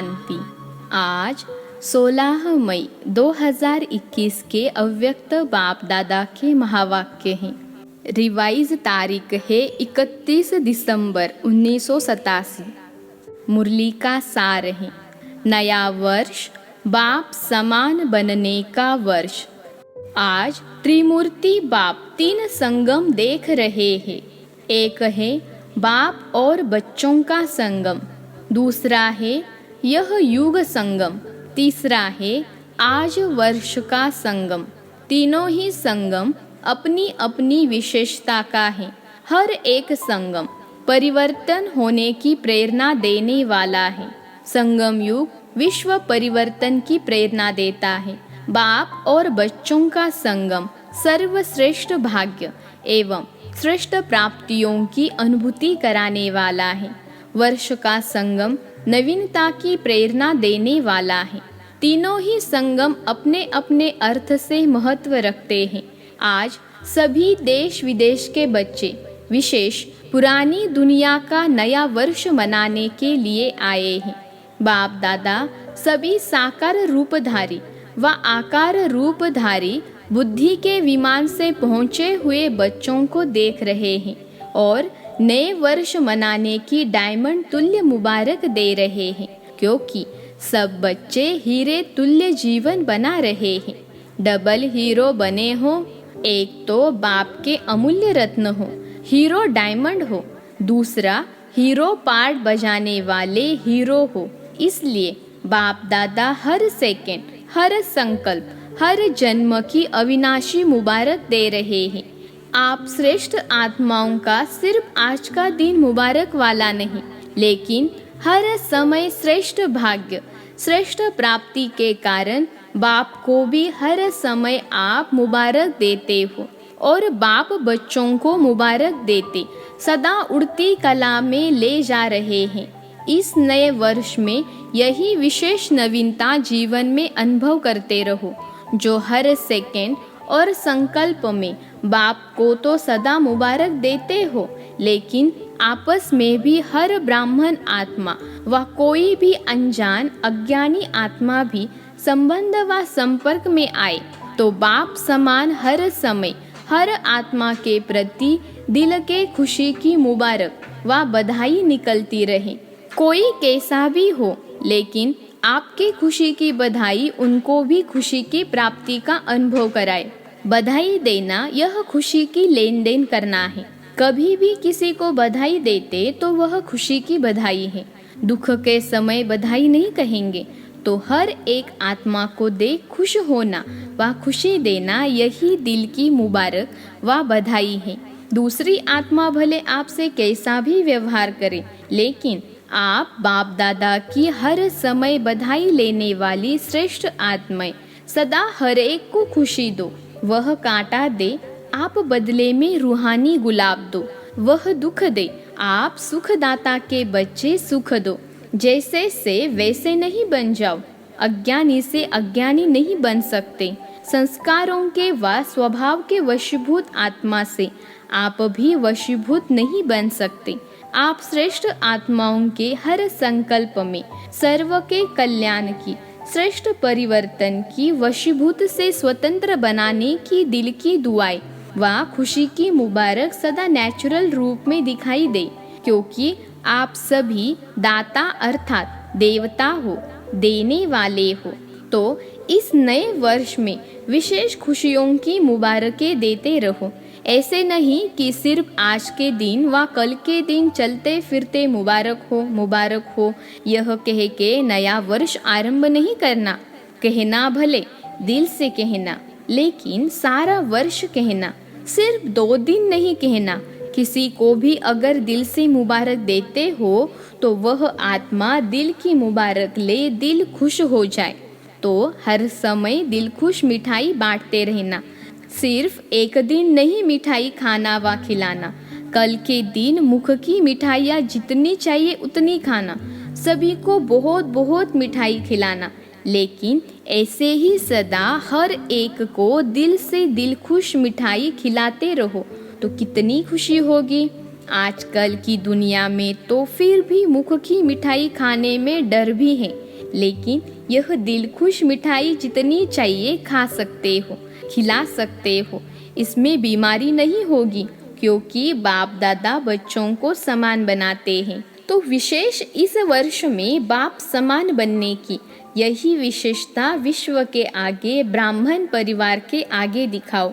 शांति। आज 16 मई 2021 के अव्यक्त बाप दादा के महावाक्य हैं। रिवाइज तारीख है 31 दिसंबर 1987। मुरली का सार है, नया वर्ष बाप समान बनने का वर्ष। आज त्रिमूर्ति बाप 3 संगम देख रहे हैं। एक है बाप और बच्चों का संगम, दूसरा है यह युग संगम, तीसरा है आज वर्ष का संगम। तीनों ही संगम अपनी अपनी विशेषता का है। हर एक संगम परिवर्तन होने की प्रेरणा देने वाला है। संगम युग विश्व परिवर्तन की प्रेरणा देता है। बाप और बच्चों का संगम सर्वश्रेष्ठ भाग्य एवं श्रेष्ठ प्राप्तियों की अनुभूति कराने वाला है। वर्ष का संगम नवीनता की प्रेरणा देने वाला है। तीनों ही संगम अपने अपने अर्थ से महत्व रखते हैं। आज सभी देश विदेश के बच्चे विशेष पुरानी दुनिया का नया वर्ष मनाने के लिए आए हैं। बाप दादा सभी साकार रूपधारी व आकार रूपधारी बुद्धि के विमान से पहुँचे हुए बच्चों को देख रहे हैं और नए वर्ष मनाने की डायमंड तुल्य मुबारक दे रहे हैं, क्योंकि सब बच्चे हीरे तुल्य जीवन बना रहे हैं। डबल हीरो बने हो, एक तो बाप के अमूल्य रत्न हो, हीरो डायमंड हो, दूसरा हीरो पार्ट बजाने वाले हीरो हो। इसलिए बाप दादा हर सेकंड, हर संकल्प, हर जन्म की अविनाशी मुबारक दे रहे हैं। आप श्रेष्ठ आत्माओं का सिर्फ आज का दिन मुबारक वाला नहीं, लेकिन हर समय श्रेष्ठ भाग्य, श्रेष्ठ प्राप्ति के कारण बाप को भी हर समय आप मुबारक देते हो और बाप बच्चों को मुबारक देते सदा उड़ती कला में ले जा रहे हैं। इस नए वर्ष में यही विशेष नवीनता जीवन में अनुभव करते रहो, जो हर सेकंड और संकल्प में बाप को तो सदा मुबारक देते हो, लेकिन आपस में भी हर ब्राह्मण आत्मा व कोई भी अनजान अज्ञानी आत्मा भी संबंध व संपर्क में आए तो बाप समान हर समय हर आत्मा के प्रति दिल के खुशी की मुबारक व बधाई निकलती रहे। कोई कैसा भी हो, लेकिन आपकी खुशी की बधाई उनको भी खुशी की प्राप्ति का अनुभव कराए। बधाई देना यह खुशी की लेन देन करना है। कभी भी किसी को बधाई देते तो वह खुशी की बधाई है। दुख के समय बधाई नहीं कहेंगे तो हर एक आत्मा को देख खुश होना व खुशी देना यही दिल की मुबारक व बधाई है। दूसरी आत्मा भले आपसे कैसा भी व्यवहार करे, लेकिन आप बाप दादा की हर समय बधाई लेने वाली श्रेष्ठ आत्माएं सदा हर एक को खुशी दो। वह कांटा दे, आप बदले में रूहानी गुलाब दो। वह दुख दे, आप सुखदाता के बच्चे सुख दो। जैसे से वैसे नहीं बन जाओ। अज्ञानी से अज्ञानी नहीं बन सकते। संस्कारों के व स्वभाव के वशीभूत आत्मा से आप भी वशीभूत नहीं बन सकते। आप श्रेष्ठ आत्माओं के हर संकल्प में सर्व के कल्याण की, श्रेष्ठ परिवर्तन की, वशीभूत से स्वतंत्र बनाने की दिल की दुआएं व खुशी की मुबारक सदा नेचुरल रूप में दिखाई दे, क्योंकि आप सभी दाता अर्थात देवता हो, देने वाले हो। तो इस नए वर्ष में विशेष खुशियों की मुबारकें देते रहो। ऐसे नहीं कि सिर्फ आज के दिन व कल के दिन चलते फिरते मुबारक हो, मुबारक हो यह कह के नया वर्ष आरंभ नहीं करना। कहना भले दिल से कहना, लेकिन सारा वर्ष कहना। सिर्फ 2 दिन नहीं कहना। किसी को भी अगर दिल से मुबारक देते हो तो वह आत्मा दिल की मुबारक ले दिल खुश हो जाए। तो हर समय दिल खुश मिठाई बांटते रहना। सिर्फ एक दिन नहीं मिठाई खाना व खिलाना। कल के दिन मुख की मिठाइयाँ जितनी चाहिए उतनी खाना। सभी को बहुत बहुत मिठाई खिलाना, लेकिन ऐसे ही सदा हर एक को दिल से दिल खुश मिठाई खिलाते रहो तो कितनी खुशी होगी। आजकल की दुनिया में तो फिर भी मुख की मिठाई खाने में डर भी है। लेकिन यह दिलखुश मिठाई जितनी चाहिए खा सकते हो, खिला सकते हो। इसमें बीमारी नहीं होगी, क्योंकि बाप दादा बच्चों को समान बनाते हैं। तो विशेष इस वर्ष में बाप समान बनने की यही विशेषता विश्व के आगे, ब्राह्मण परिवार के आगे दिखाओ।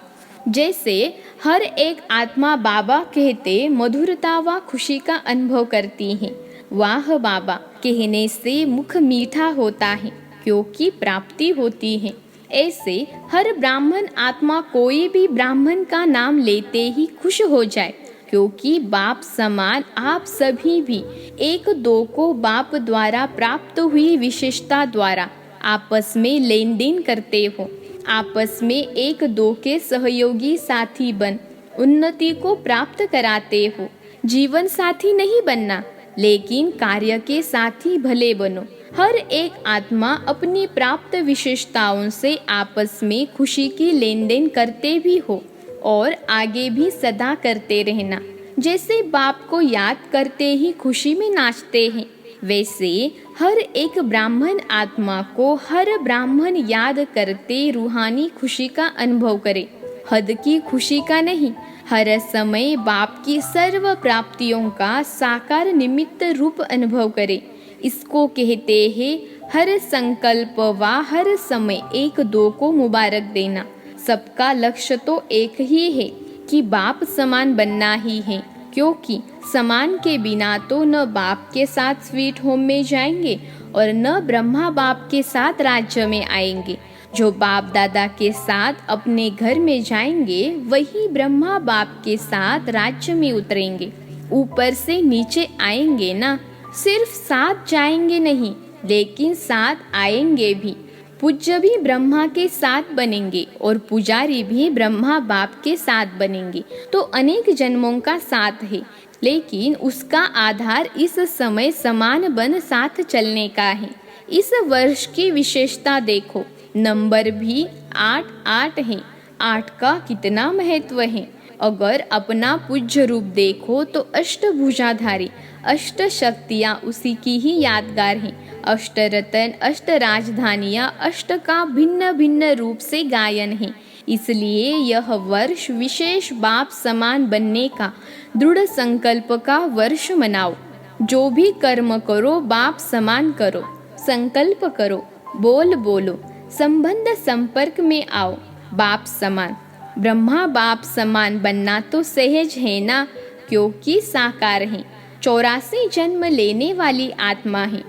जैसे हर एक आत्मा बाबा कहते मधुरता व खुशी का अनुभव करती है। वाह बाबा कहने से मुख मीठा होता है, क्योंकि प्राप्ति होती है। ऐसे हर ब्राह्मण आत्मा कोई भी ब्राह्मण का नाम लेते ही खुश हो जाए, क्योंकि बाप समान आप सभी भी एक दो को बाप द्वारा प्राप्त हुई विशेषता द्वारा आपस में लेन देन करते हो। आपस में एक दो के सहयोगी साथी बन उन्नति को प्राप्त कराते हो। जीवन साथी नहीं बनना, लेकिन कार्य के साथी भले बनो। हर एक आत्मा अपनी प्राप्त विशेषताओं से आपस में खुशी की लेन देन करते भी हो और आगे भी सदा करते रहना। जैसे बाप को याद करते ही खुशी में नाचते हैं, वैसे हर एक ब्राह्मण आत्मा को हर ब्राह्मण याद करते रूहानी खुशी का अनुभव करे। हद की खुशी का नहीं, हर समय बाप की सर्व प्राप्तियों का साकार निमित्त रूप अनुभव करे। इसको कहते हैं हर संकल्प व हर समय एक दो को मुबारक देना। सबका लक्ष्य तो एक ही है कि बाप समान बनना ही है, क्योंकि समान के बिना तो न बाप के साथ स्वीट होम में जाएंगे और न ब्रह्मा बाप के साथ राज्य में आएंगे। जो बाप दादा के साथ अपने घर में जाएंगे, वही ब्रह्मा बाप के साथ राज्य में उतरेंगे। ऊपर से नीचे आएंगे ना, सिर्फ साथ जाएंगे नहीं, लेकिन साथ आएंगे भी। पूज्य भी ब्रह्मा के साथ बनेंगे और पुजारी भी ब्रह्मा बाप के साथ बनेंगे। तो अनेक जन्मों का साथ है, लेकिन उसका आधार इस समय समान बन साथ चलने का है। इस वर्ष की विशेषता देखो, नंबर भी 8 है। 8 का कितना महत्व है। अगर अपना पूज्य रूप देखो तो अष्टभुजाधारी, अष्ट शक्तियाँ उसी की ही यादगार हैं। अष्ट रतन, अष्ट राजधानियाँ, अष्ट का भिन्न भिन्न रूप से गायन है। इसलिए यह वर्ष विशेष बाप समान बनने का दृढ़ संकल्प का वर्ष मनाओ। जो भी कर्म करो बाप समान करो, संकल्प करो, बोल बोलो, संबंध संपर्क में आओ। बाप समान, ब्रह्मा बाप समान बनना तो सहज है ना, क्योंकि साकार है। 84 जन्म लेने वाली आत्मा है।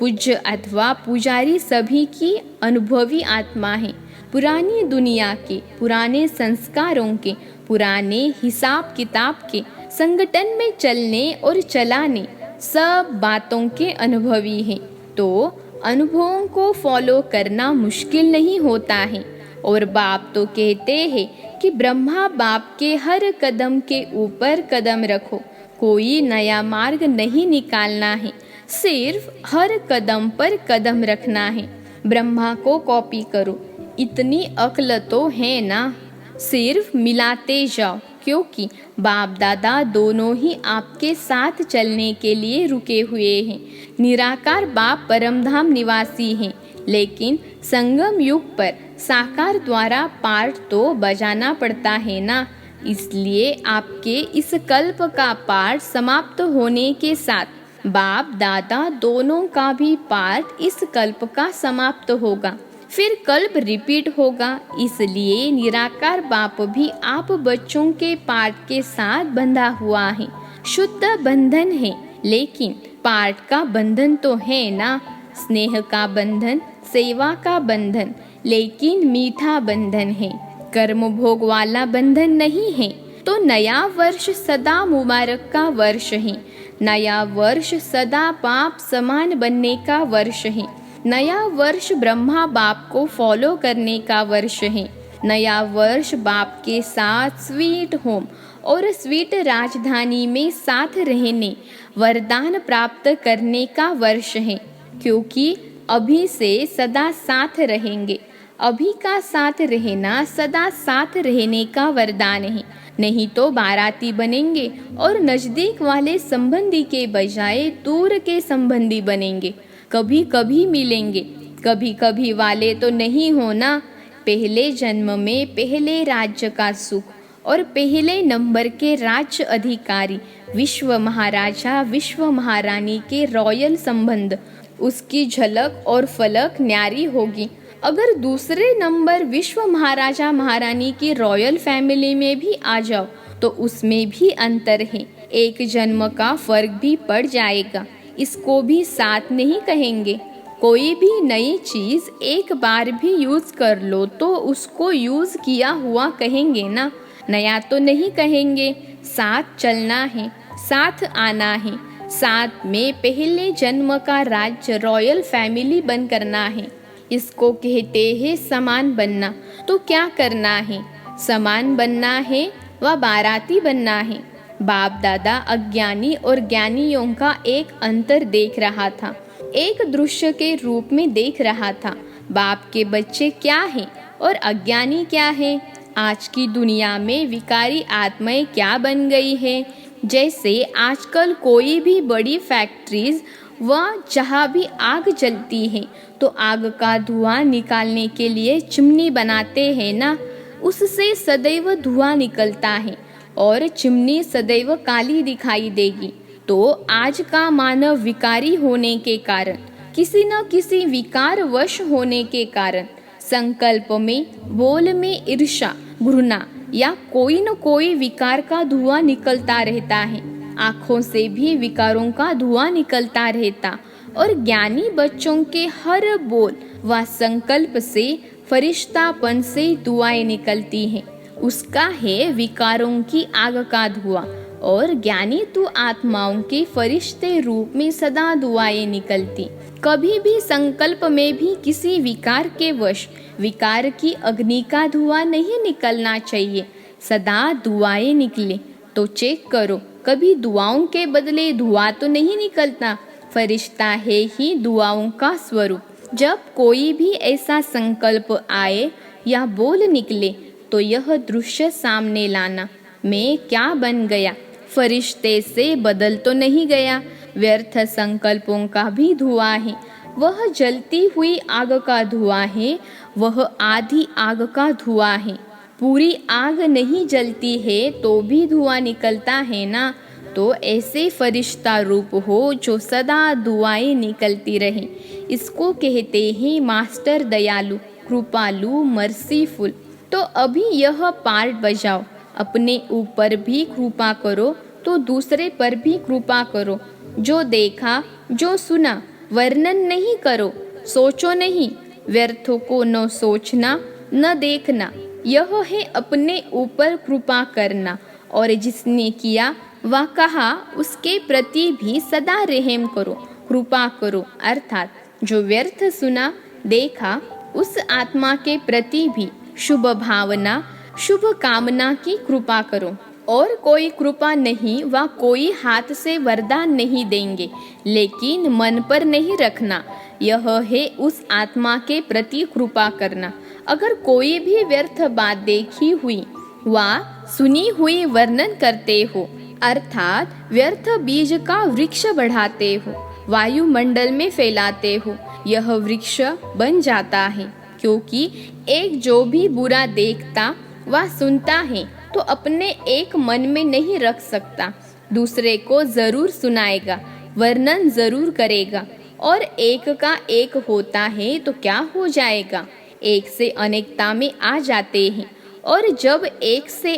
पूज्य अथवा पुजारी सभी की अनुभवी आत्मा है। पुरानी दुनिया के, पुराने संस्कारों के, पुराने हिसाब किताब के, संगठन में चलने और चलाने सब बातों के अनुभवी हैं। तो अनुभवों को फॉलो करना मुश्किल नहीं होता है। और बाप तो कहते हैं कि ब्रह्मा बाप के हर कदम के ऊपर कदम रखो। कोई नया मार्ग नहीं निकालना है, सिर्फ हर कदम पर कदम रखना है। ब्रह्मा को कॉपी करो, इतनी अक्ल तो है ना। सिर्फ मिलाते जाओ, क्योंकि बाप दादा दोनों ही आपके साथ चलने के लिए रुके हुए हैं। निराकार बाप परमधाम निवासी हैं, लेकिन संगम युग पर साकार द्वारा पाठ तो बजाना पड़ता है ना। इसलिए आपके इस कल्प का पाठ समाप्त होने के साथ बाप दादा दोनों का भी पाठ इस कल्प का समाप्त होगा, फिर कल्प रिपीट होगा। इसलिए निराकार बाप भी आप बच्चों के पाठ के साथ बंधा हुआ है। शुद्ध बंधन है, लेकिन पाठ का बंधन तो है ना। स्नेह का बंधन, सेवा का बंधन, लेकिन मीठा बंधन है, कर्म भोग वाला बंधन नहीं है। तो नया वर्ष सदा मुबारक का वर्ष है। नया वर्ष सदा बाप समान बनने का वर्ष है। नया वर्ष ब्रह्मा बाप को फॉलो करने का वर्ष है। नया वर्ष बाप के साथ स्वीट होम और स्वीट राजधानी में साथ रहने, वरदान प्राप्त करने का वर्ष है। क्योंकि अभी से सदा साथ रहेंगे। अभी का साथ रहना सदा साथ रहने का वरदान है। नहीं तो बाराती बनेंगे और नजदीक वाले संबंधी के बजाय दूर के संबंधी बनेंगे। कभी कभी मिलेंगे, कभी कभी वाले तो नहीं होना। पहले जन्म में पहले राज्य का सुख और पहले नंबर के राज्य अधिकारी, विश्व महाराजा विश्व महारानी के रॉयल संबंध, उसकी झलक और फलक न्यारी होगी। अगर दूसरे नंबर विश्व महाराजा महारानी की रॉयल फैमिली में भी आ जाओ तो उसमें भी अंतर है, एक जन्म का फर्क भी पड़ जाएगा। इसको भी साथ नहीं कहेंगे। कोई भी नई चीज एक बार भी यूज कर लो तो उसको यूज किया हुआ कहेंगे ना, नया तो नहीं कहेंगे। साथ चलना है, साथ आना है, साथ में पहले जन्म का राज्य रॉयल फैमिली बन करना है। इसको कहते हैं समान बनना। तो क्या करना है? समान बनना है व बाराती बनना है। बाप दादा अज्ञानी और ज्ञानियों का एक अंतर देख रहा था, एक दृश्य के रूप में देख रहा था। बाप के बच्चे क्या हैं और अज्ञानी क्या है? आज की दुनिया में विकारी आत्माएं क्या बन गई है। जैसे आजकल कोई भी बड़ी फैक्ट्रीज व जहाँ भी आग जलती है तो आग का धुआं निकालने के लिए चिमनी बनाते हैं ना, उससे सदैव धुआं निकलता है और चिमनी सदैव काली दिखाई देगी। तो आज का मानव विकारी होने के कारण, किसी न किसी विकार वश होने के कारण संकल्प में, बोल में ईर्ष्या, घृणा या कोई न कोई विकार का धुआं निकलता रहता है। आँखों से भी विकारों का धुआं निकलता रहता और ज्ञानी बच्चों के हर बोल व संकल्प से फरिश्तापन से दुआएं निकलती हैं। उसका है विकारों की आग का धुआं और ज्ञानी तो आत्माओं के फरिश्ते रूप में सदा दुआएं निकलती। कभी भी संकल्प में भी किसी विकार के वश विकार की अग्नि का धुआं नहीं निकलना चाहिए, सदा दुआएं निकले। तो चेक करो, कभी दुआओं के बदले धुआं तो नहीं निकलता। फरिश्ता है ही दुआओं का स्वरूप। जब कोई भी ऐसा संकल्प आए या बोल निकले तो यह दृश्य सामने लाना, मैं क्या बन गया, फरिश्ते से बदल तो नहीं गया। व्यर्थ संकल्पों का भी धुआं है, वह जलती हुई आग का धुआं है, वह आधी आग का धुआं है। पूरी आग नहीं जलती है तो भी धुआं निकलता है ना। तो ऐसे फरिश्ता रूप हो जो सदा दुआएं निकलती रहे। इसको कहते हैं मास्टर दयालु, कृपालु, मर्सीफुल। तो अभी यह पार्ट बजाओ, अपने ऊपर भी कृपा करो तो दूसरे पर भी कृपा करो। जो देखा, जो सुना, वर्णन नहीं करो, सोचो नहीं, व्यर्थों को न सोचना न देखना, यह है अपने ऊपर कृपा करना। और जिसने किया व कहा उसके प्रति भी सदा रहम करो, कृपा करो। अर्थात जो व्यर्थ सुना, देखा, उस आत्मा के प्रति भी शुभ भावना, शुभ कामना की कृपा करो। और कोई कृपा नहीं व कोई हाथ से वरदान नहीं देंगे, लेकिन मन पर नहीं रखना, यह है उस आत्मा के प्रति कृपा करना। अगर कोई भी व्यर्थ बात देखी हुई व सुनी हुई वर्णन करते हो, अर्थात व्यर्थ बीज का वृक्ष बढ़ाते हो, वायुमंडल में फैलाते हो, यह वृक्ष बन जाता है। क्योंकि एक जो भी बुरा देखता व सुनता है तो अपने एक मन में नहीं रख सकता, दूसरे को जरूर सुनाएगा, वर्णन जरूर करेगा। और एक का एक होता है तो क्या हो जाएगा, एक से अनेकता में आ जाते हैं। और जब एक से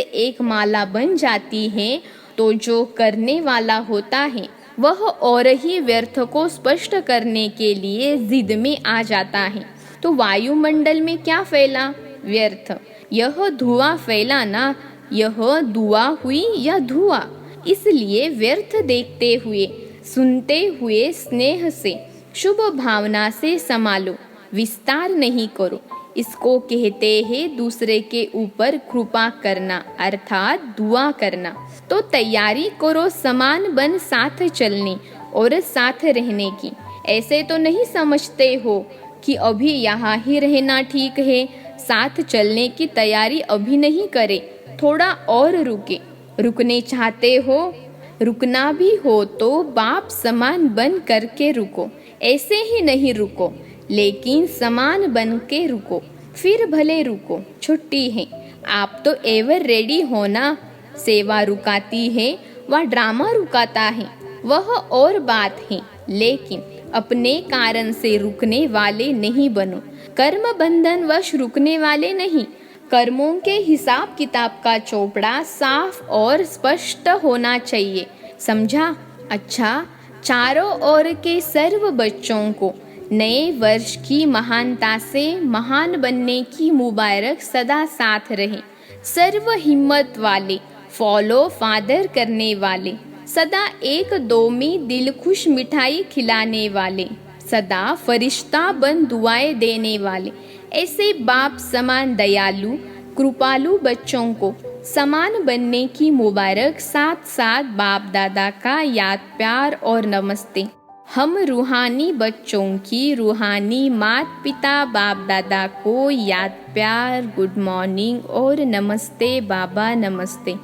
एक माला बन जाती है तो जो करने वाला होता है वह और ही व्यर्थ को स्पष्ट करने के लिए जिद में आ जाता है। तो वायुमंडल में क्या फैला, व्यर्थ। यह धुआं फैला ना, यह दुआ हुई या धुआं। इसलिए व्यर्थ देखते हुए, सुनते हुए स्नेह से, शुभ भावना से संभालो, विस्तार नहीं करो। इसको कहते हैं दूसरे के ऊपर कृपा करना, अर्थात दुआ करना। तो तैयारी करो समान बन साथ चलने और साथ रहने की। ऐसे तो नहीं समझते हो कि अभी यहाँ ही रहना ठीक है, साथ चलने की तैयारी अभी नहीं करे, थोड़ा और रुके। रुकने चाहते हो रुकना भी हो तो बाप समान बन करके रुको, ऐसे ही नहीं रुको, लेकिन समान बन के रुको, फिर भले रुको। छुट्टी है, आप तो एवर रेडी हो ना। सेवा रुकाती है व ड्रामा रुकाता है, वह और बात है, लेकिन अपने कारण से रुकने वाले नहीं बनो। कर्म बंधन वश रुकने वाले नहीं। कर्मों के हिसाब किताब का चौपड़ा साफ और स्पष्ट होना चाहिए, समझा? अच्छा, चारों ओर के सर्व बच्चों को नए वर्ष की महानता से महान बनने की मुबारक सदा साथ रहे। सर्व हिम्मत वाले, फॉलो फादर करने वाले, सदा एक दो में दिल खुश मिठाई खिलाने वाले, सदा फरिश्ता बन दुआएं देने वाले, ऐसे बाप समान दयालु कृपालु बच्चों को समान बनने की मुबारक साथ साथ बाप दादा का याद प्यार और नमस्ते। हम रूहानी बच्चों की रूहानी माता पिता बाप दादा को याद प्यार, गुड मॉर्निंग और नमस्ते बाबा नमस्ते।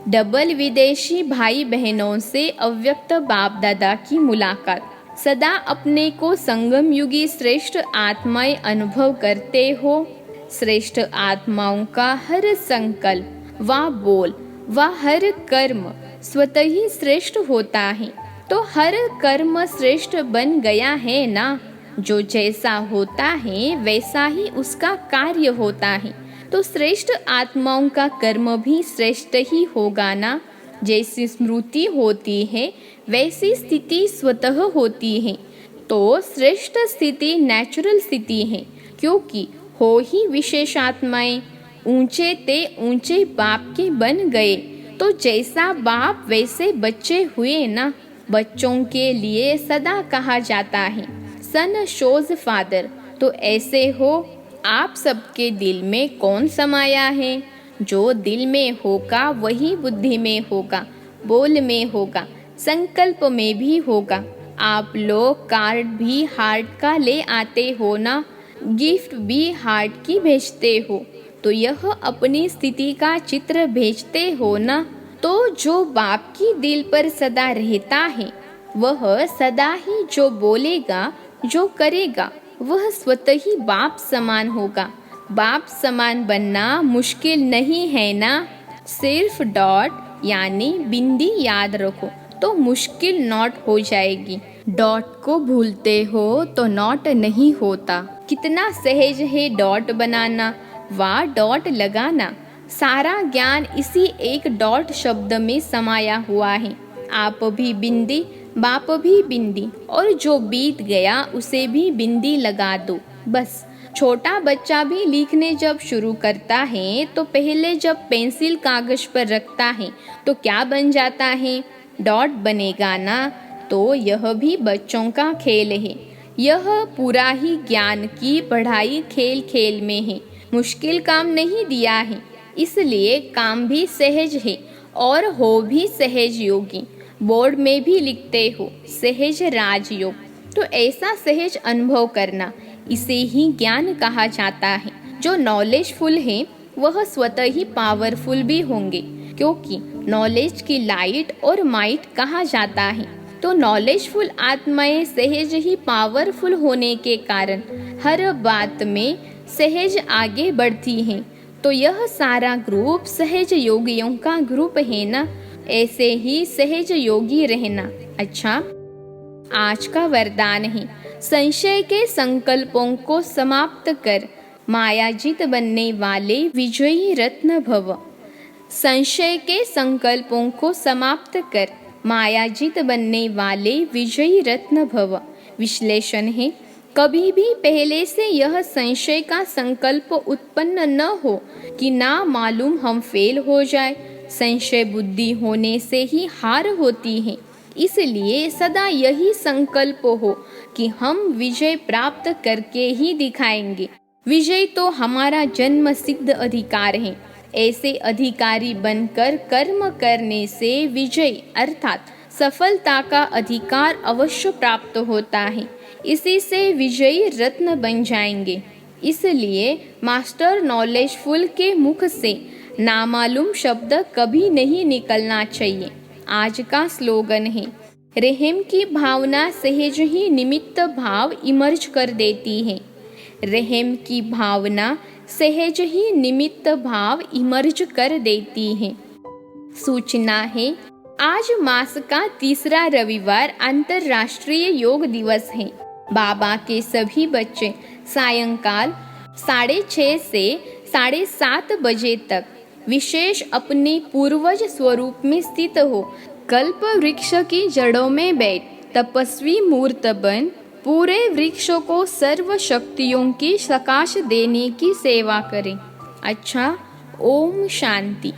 डबल विदेशी भाई बहनों से अव्यक्त बाप दादा की मुलाकात। सदा अपने को संगम युगी श्रेष्ठ आत्माएं अनुभव करते हो। श्रेष्ठ आत्माओं का हर संकल्प व बोल व हर कर्म स्वतः ही श्रेष्ठ होता है, तो हर कर्म श्रेष्ठ बन गया है ना। जो जैसा होता है वैसा ही उसका कार्य होता है, तो श्रेष्ठ आत्माओं का कर्म भी श्रेष्ठ ही होगा ना। जैसी स्मृति होती है वैसी स्थिति स्वतः होती है, तो श्रेष्ठ स्थिति नेचुरल स्थिति है, क्योंकि हो ही विशेष आत्माएं। ऊंचे ते ऊंचे बाप के बन गए, तो जैसा बाप वैसे बच्चे हुए ना। बच्चों के लिए सदा कहा जाता है सन शोज फादर, तो ऐसे हो। आप सबके दिल में कौन समाया है? जो दिल में होगा वही बुद्धि में होगा, बोल में होगा, संकल्प में भी होगा। आप लोग कार्ड भी हार्ट का ले आते हो ना, गिफ्ट भी हार्ट की भेजते हो, तो यह अपनी स्थिति का चित्र भेजते हो ना। तो जो बाप की दिल पर सदा रहता है, वह सदा ही जो बोलेगा जो करेगा वह स्वतः ही बाप समान होगा। बाप समान बनना मुश्किल नहीं है ना। सिर्फ डॉट यानी बिंदी याद रखो तो मुश्किल नॉट हो जाएगी। डॉट को भूलते हो तो नॉट नहीं होता। कितना सहज है डॉट बनाना व डॉट लगाना। सारा ज्ञान इसी एक डॉट शब्द में समाया हुआ है। आप भी बिंदी, बाप भी बिंदी, और जो बीत गया उसे भी बिंदी लगा दो, बस। छोटा बच्चा भी लिखने जब शुरू करता है तो पहले जब पेंसिल कागज पर रखता है तो क्या बन जाता है? डॉट बनेगा ना। तो यह भी बच्चों का खेल है। यह पूरा ही ज्ञान की पढ़ाई खेल खेल में है। मुश्किल काम नहीं दिया है, इसलिए काम भी सहज है और हो भी सहज योगी। बोर्ड में भी लिखते हो सहज राजयोग, तो ऐसा सहज अनुभव करना, इसे ही ज्ञान कहा जाता है। जो नॉलेजफुल है वह स्वतः ही पावरफुल भी होंगे, क्योंकि नॉलेज की लाइट और माइट कहा जाता है। तो नॉलेजफुल आत्माएं सहज ही पावरफुल होने के कारण हर बात में सहज आगे बढ़ती हैं। तो यह सारा ग्रुप सहज योगियों का ग्रुप है ना। ऐसे ही सहज योगी रहना। अच्छा, आज का वरदान है संशय के संकल्पों को समाप्त कर मायाजित बनने वाले विजयी रत्न भव। संशय के संकल्पों को समाप्त कर मायाजित बनने वाले विजयी रत्न भव। विश्लेषण है, कभी भी पहले से यह संशय का संकल्प उत्पन्न न हो कि ना मालूम हम फेल हो जाए। संशय बुद्धि होने से ही हार होती है। इसलिए सदा यही संकल्प हो कि हम विजय प्राप्त करके ही दिखाएंगे। विजय तो हमारा जन्म सिद्ध अधिकार है। ऐसे अधिकारी बनकर कर्म करने से विजय अर्थात सफलता का अधिकार अवश्य प्राप्त होता है। इसी से विजयी रत्न बन जाएंगे। इसलिए मास्टर नॉलेजफुल के मुख से नामालूम शब्द कभी नहीं निकलना चाहिए। आज का स्लोगन है। रहम की भावना सहज ही निमित्त भाव इमर्ज कर देती है। रहम की भावना सहज ही निमित्त भाव इमर्ज कर देती है। सूचना है, आज मास का तीसरा रविवार अंतर्राष्ट्रीय योग दिवस है। बाबा के सभी बच्चे सायंकाल 6:30 से 7:30 बजे तक विशेष अपने पूर्वज स्वरूप में स्थित हो कल्प वृक्ष की जड़ों में बैठ तपस्वी मूर्त बन पूरे वृक्ष को सर्व शक्तियों की सकाश देने की सेवा करें। अच्छा, ओम शांति।